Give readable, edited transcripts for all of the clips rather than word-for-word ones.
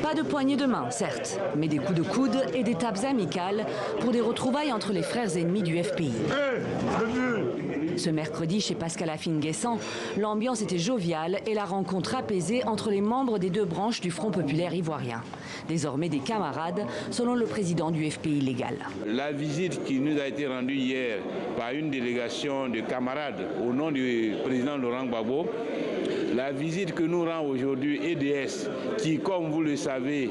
Pas de poignée de main, certes, mais des coups de coude et des tapes amicales pour des retrouvailles entre les frères ennemis du FPI. Ce mercredi, chez Pascal Afine-Guessant, l'ambiance était joviale et la rencontre apaisée entre les membres des deux branches du Front populaire ivoirien. Désormais des camarades, selon le président du FPI légal. La visite qui nous a été rendue hier par une délégation de camarades au nom du président Laurent Gbagbo, la visite que nous rend aujourd'hui EDS, qui, comme vous le savez,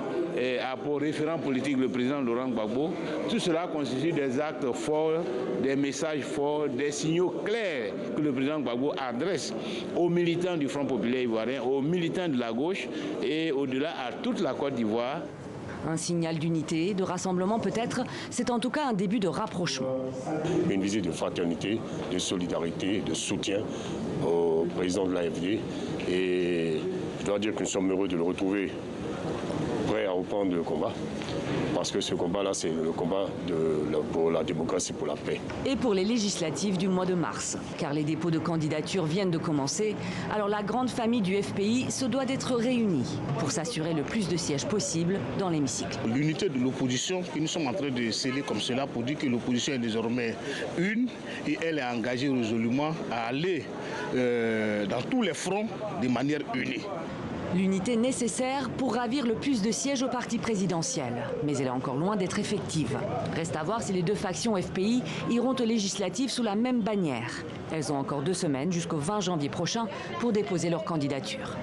a pour référent politique le président Laurent Gbagbo, tout cela constitue des actes forts, des messages forts, des signaux clairs que le président Gbagbo adresse aux militants du Front populaire ivoirien, aux militants de la gauche et au-delà à toute la Côte d'Ivoire. Un signal d'unité, de rassemblement peut-être, c'est en tout cas un début de rapprochement. Une visite de fraternité, de solidarité, de soutien au président de l'AFD. Et je dois dire que nous sommes heureux de le retrouver prêt à reprendre le combat. Parce que ce combat-là, c'est le combat pour la démocratie, pour la paix. Et pour les législatives du mois de mars, car les dépôts de candidatures viennent de commencer, alors la grande famille du FPI se doit d'être réunie pour s'assurer le plus de sièges possible dans l'hémicycle. L'unité de l'opposition que nous sommes en train de sceller comme cela pour dire que l'opposition est désormais une et elle est engagée résolument à aller dans tous les fronts de manière unie. L'unité nécessaire pour ravir le plus de sièges au parti présidentiel. Mais elle est encore loin d'être effective. Reste à voir si les deux factions FPI iront aux législatives sous la même bannière. Elles ont encore 2 semaines jusqu'au 20 janvier prochain pour déposer leur candidature.